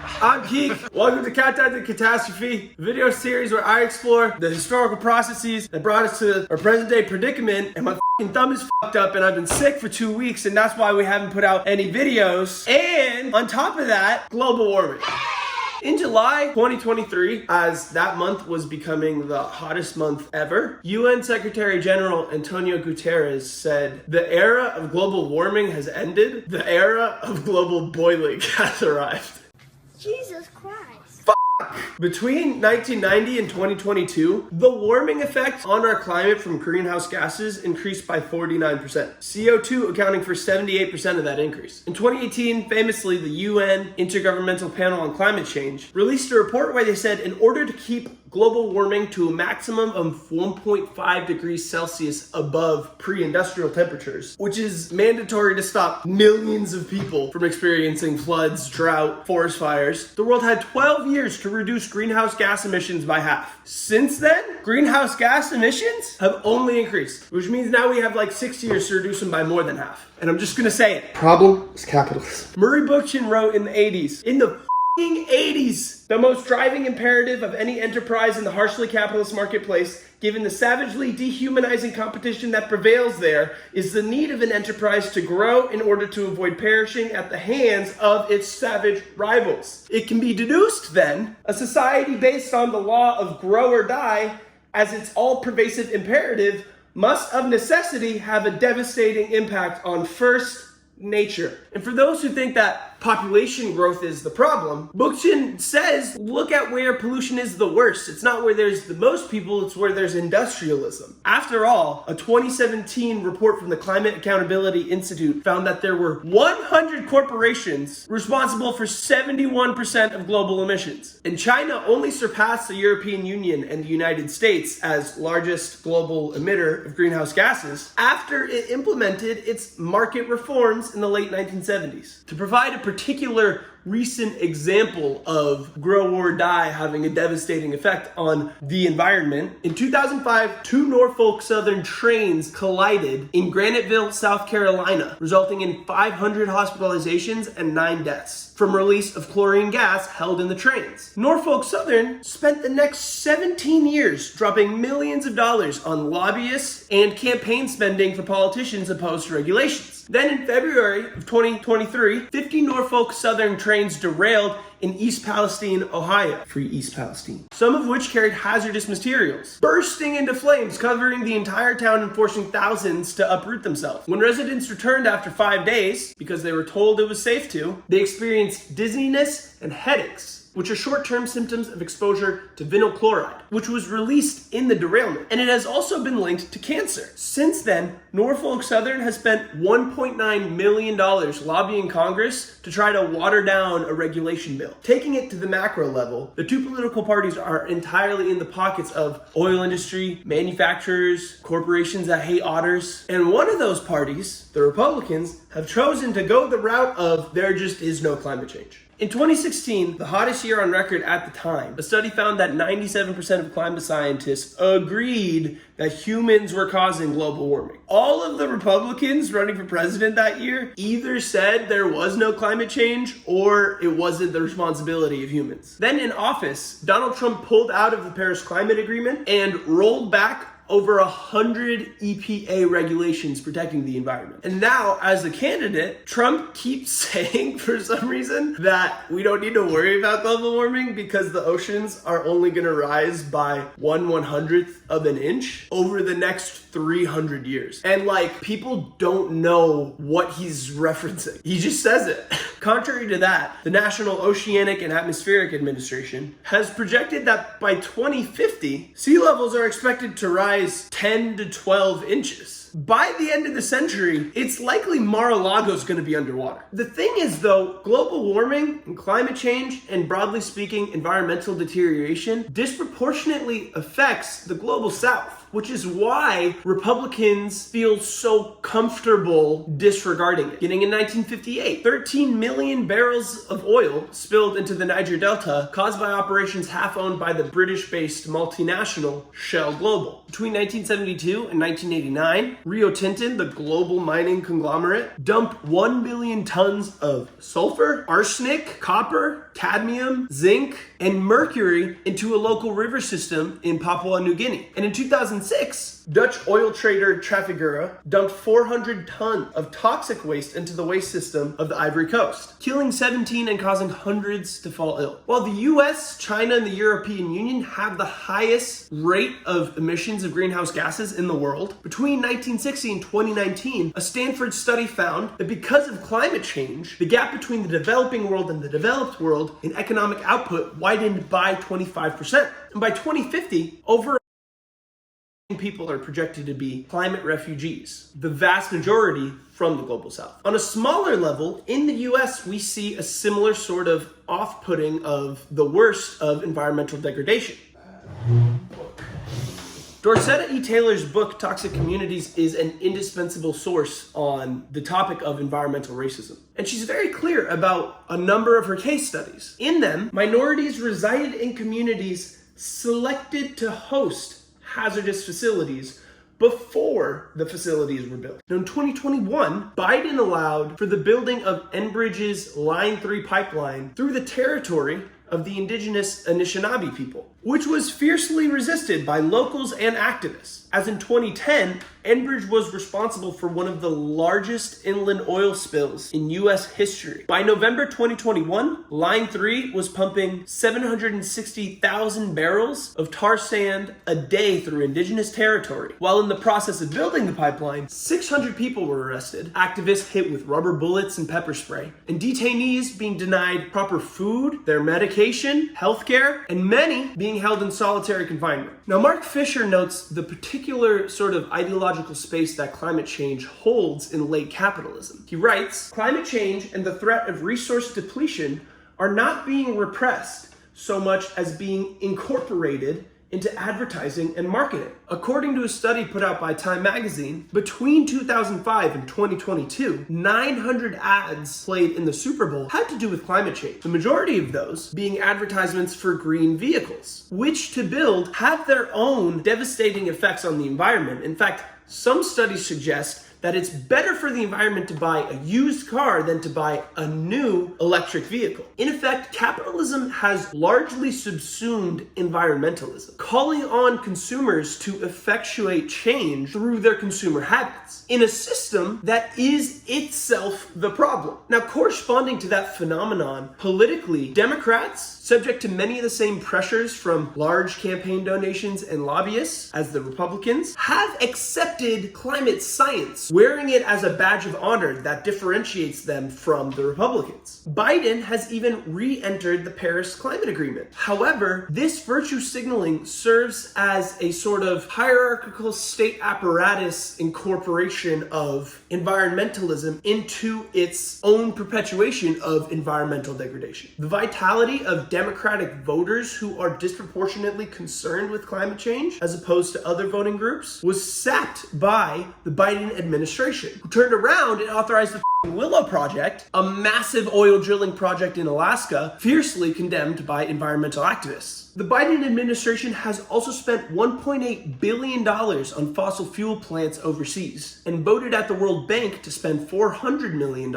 I'm Keek. Welcome to Catastrophe, video series where I explore the historical processes that brought us to our present day predicament. And my thumb is fucked up and I've been sick for 2 weeks and that's why we haven't put out any videos. And on top of that, global warming. In July 2023, as that month was becoming the hottest month ever, UN Secretary General Antonio Guterres said, "The era of global warming has ended. The era of global boiling has arrived." Jesus Christ. Between 1990 and 2022, the warming effect on our climate from greenhouse gases increased by 49%. CO2 accounting for 78% of that increase. In 2018, famously, the UN Intergovernmental Panel on Climate Change released a report where they said in order to keep global warming to a maximum of 1.5 degrees Celsius above pre-industrial temperatures, which is mandatory to stop millions of people from experiencing floods, drought, forest fires, the world had 12 years to reduce greenhouse gas emissions by half. Since then, greenhouse gas emissions have only increased, which means now we have like 6 years to reduce them by more than half. And I'm just gonna say it. Problem is capitalism. Murray Bookchin wrote in the 80s, in the 80s, the most driving imperative of any enterprise in the harshly capitalist marketplace, given the savagely dehumanizing competition that prevails there, is the need of an enterprise to grow in order to avoid perishing at the hands of its savage rivals. It can be deduced then, a society based on the law of grow or die as its all-pervasive imperative must of necessity have a devastating impact on first nature. And for those who think that population growth is the problem, Bookchin says, look at where pollution is the worst. It's not where there's the most people, it's where there's industrialism. After all, a 2017 report from the Climate Accountability Institute found that there were 100 corporations responsible for 71% of global emissions. And China only surpassed the European Union and the United States as largest global emitter of greenhouse gases after it implemented its market reforms in the late 1970s. To provide a particular recent example of grow or die having a devastating effect on the environment, in 2005, two Norfolk Southern trains collided in Graniteville, South Carolina, resulting in 500 hospitalizations and 9 deaths from release of chlorine gas held in the trains. Norfolk Southern spent the next 17 years dropping millions of dollars on lobbyists and campaign spending for politicians opposed to regulations. Then in February of 2023, 50 Norfolk Southern trains derailed in East Palestine, Ohio. Free East Palestine. Some of which carried hazardous materials, bursting into flames, covering the entire town and forcing thousands to uproot themselves. When residents returned after 5 days, because they were told it was safe to, they experienced dizziness and headaches, which are short-term symptoms of exposure to vinyl chloride, which was released in the derailment. And it has also been linked to cancer. Since then, Norfolk Southern has spent $1.9 million lobbying Congress to try to water down a regulation bill. Taking it to the macro level, the two political parties are entirely in the pockets of oil industry, manufacturers, corporations that hate otters. And one of those parties, the Republicans, have chosen to go the route of there just is no climate change. In 2016, the hottest year on record at the time, a study found that 97% of climate scientists agreed that humans were causing global warming. All of the Republicans running for president that year either said there was no climate change or it wasn't the responsibility of humans. Then in office, Donald Trump pulled out of the Paris Climate Agreement and rolled back over 100 EPA regulations protecting the environment. And now, as a candidate, Trump keeps saying, for some reason, that we don't need to worry about global warming because the oceans are only gonna rise by 1/100th of an inch over the next 300 years. And like, people don't know what he's referencing. He just says it. Contrary to that, the National Oceanic and Atmospheric Administration has projected that by 2050, sea levels are expected to rise 10 to 12 inches. By the end of the century, it's likely Mar-a-Lago's going to be underwater. The thing is though, global warming and climate change and broadly speaking, environmental deterioration disproportionately affects the global south. which is why Republicans feel so comfortable disregarding it. Beginning in 1958, 13 million barrels of oil spilled into the Niger Delta, caused by operations half owned by the British-based multinational Shell Global. Between 1972 and 1989, Rio Tinto, the global mining conglomerate, dumped 1 billion tons of sulfur, arsenic, copper, cadmium, zinc, and mercury into a local river system in Papua New Guinea. And in 2006, Dutch oil trader Trafigura dumped 400 tons of toxic waste into the waste system of the Ivory Coast, killing 17 and causing hundreds to fall ill. While the US, China, and the European Union have the highest rate of emissions of greenhouse gases in the world, between 1960 and 2019, a Stanford study found that because of climate change, the gap between the developing world and the developed world in economic output widened by 25%. And by 2050, over people are projected to be climate refugees, the vast majority from the global south. On a smaller level, in the US, we see a similar sort of off-putting of the worst of environmental degradation. Dorcetta E. Taylor's book, Toxic Communities, is an indispensable source on the topic of environmental racism. And she's very clear about a number of her case studies. In them, minorities resided in communities selected to host hazardous facilities before the facilities were built. Now in 2021, Biden allowed for the building of Enbridge's Line 3 pipeline through the territory of the indigenous Anishinaabe people, which was fiercely resisted by locals and activists. As in 2010, Enbridge was responsible for one of the largest inland oil spills in US history. By November 2021, Line 3 was pumping 760,000 barrels of tar sand a day through indigenous territory. While in the process of building the pipeline, 600 people were arrested, activists hit with rubber bullets and pepper spray, and detainees being denied proper food, their medication, healthcare, and many being held in solitary confinement. Now, Mark Fisher notes the particular sort of ideological space that climate change holds in late capitalism. He writes, "Climate change and the threat of resource depletion are not being repressed so much as being incorporated into advertising and marketing." According to a study put out by Time magazine, between 2005 and 2022, 900 ads played in the Super Bowl had to do with climate change. The majority of those being advertisements for green vehicles, which to build have their own devastating effects on the environment. In fact, some studies suggest that it's better for the environment to buy a used car than to buy a new electric vehicle. In effect, capitalism has largely subsumed environmentalism, calling on consumers to effectuate change through their consumer habits in a system that is itself the problem. Now, corresponding to that phenomenon, politically, Democrats, subject to many of the same pressures from large campaign donations and lobbyists as the Republicans, have accepted climate science, wearing it as a badge of honor that differentiates them from the Republicans. Biden has even re-entered the Paris Climate Agreement. However, this virtue signaling serves as a sort of hierarchical state apparatus incorporation of environmentalism into its own perpetuation of environmental degradation. The vitality of Democratic voters who are disproportionately concerned with climate change, as opposed to other voting groups, was sapped by the Biden administration, who turned around and authorized the Willow Project, a massive oil drilling project in Alaska, fiercely condemned by environmental activists. The Biden administration has also spent $1.8 billion on fossil fuel plants overseas and voted at the World Bank to spend $400 million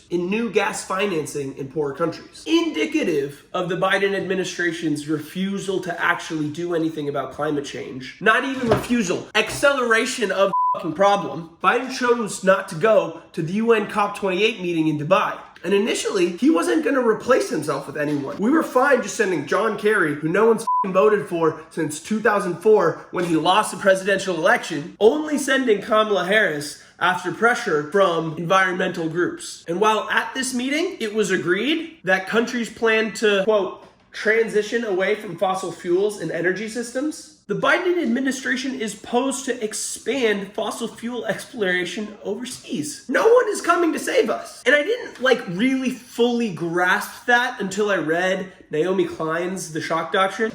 in new gas financing in poorer countries. Indicative of the Biden administration's refusal to actually do anything about climate change, not even refusal, acceleration of the problem, Biden chose not to go to the UN COP28 meeting in Dubai. And initially, he wasn't going to replace himself with anyone. We were fine just sending John Kerry, who no one's voted for since 2004 when he lost the presidential election, only sending Kamala Harris after pressure from environmental groups. And while at this meeting, it was agreed that countries plan to, quote, transition away from fossil fuels and energy systems, the Biden administration is posed to expand fossil fuel exploration overseas. No one is coming to save us. And I didn't really fully grasp that until I read Naomi Klein's The Shock Doctrine.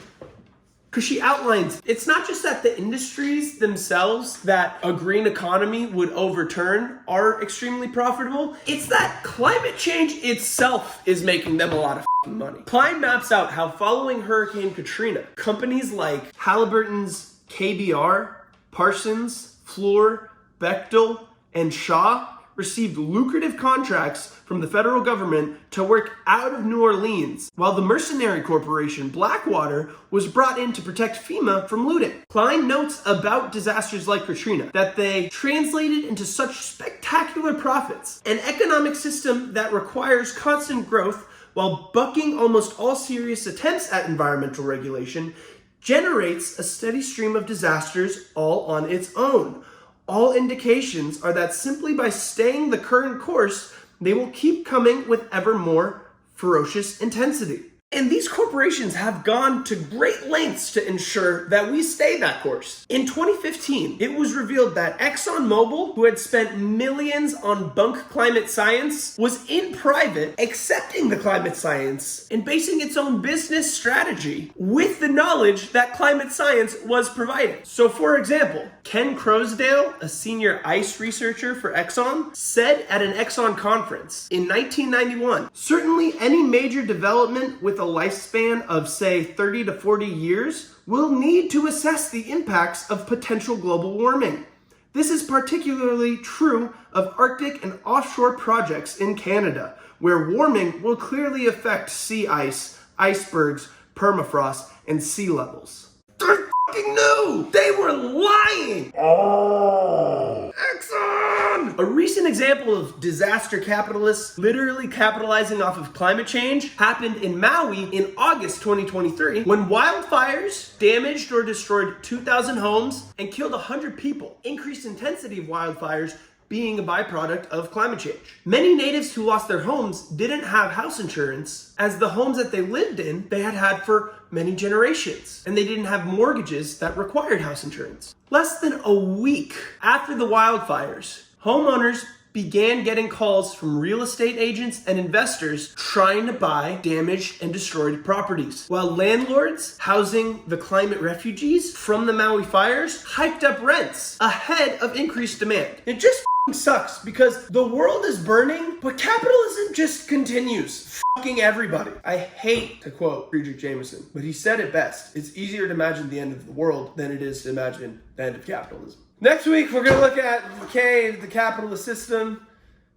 Because she outlines, it's not just that the industries themselves that a green economy would overturn are extremely profitable, it's that climate change itself is making them a lot of money. Klein maps out how following Hurricane Katrina, companies like Halliburton's KBR, Parsons, Fluor, Bechtel, and Shaw received lucrative contracts from the federal government to work out of New Orleans, while the mercenary corporation Blackwater was brought in to protect FEMA from looting. Klein notes about disasters like Katrina that they translated into such spectacular profits. An economic system that requires constant growth while bucking almost all serious attempts at environmental regulation generates a steady stream of disasters all on its own. All indications are that simply by staying the current course, they will keep coming with ever more ferocious intensity. And these corporations have gone to great lengths to ensure that we stay that course. In 2015, it was revealed that ExxonMobil, who had spent millions on bunk climate science, was in private accepting the climate science and basing its own business strategy with the knowledge that climate science was providing. So for example, Ken Crosdale, a senior ice researcher for Exxon, said at an Exxon conference in 1991, certainly any major development with a lifespan of say 30 to 40 years will need to assess the impacts of potential global warming. This is particularly true of Arctic and offshore projects in Canada, where warming will clearly affect sea ice, icebergs, permafrost, and sea levels. They fucking knew! They were lying! Oh! Exxon! A recent example of disaster capitalists literally capitalizing off of climate change happened in Maui in August 2023 when wildfires damaged or destroyed 2,000 homes and killed 100 people. Increased intensity of wildfires being a byproduct of climate change. Many natives who lost their homes didn't have house insurance, as the homes that they lived in they had had for many generations, and they didn't have mortgages that required house insurance. Less than a week after the wildfires, homeowners began getting calls from real estate agents and investors trying to buy damaged and destroyed properties, while landlords housing the climate refugees from the Maui fires hiked up rents ahead of increased demand. It just sucks because the world is burning, but capitalism just continues fucking everybody. I hate to quote Friedrich Jameson, but he said it best. It's easier to imagine the end of the world than it is to imagine the end of capitalism. Next week, we're going to look at the decay of the capitalist system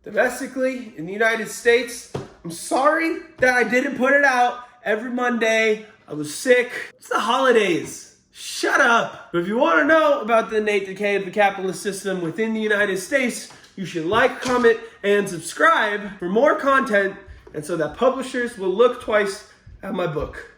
domestically in the United States. I'm sorry that I didn't put it out every Monday. I was sick. It's the holidays. Shut up. But if you want to know about the innate decay of the capitalist system within the United States, you should like, comment, and subscribe for more content, and so that publishers will look twice at my book.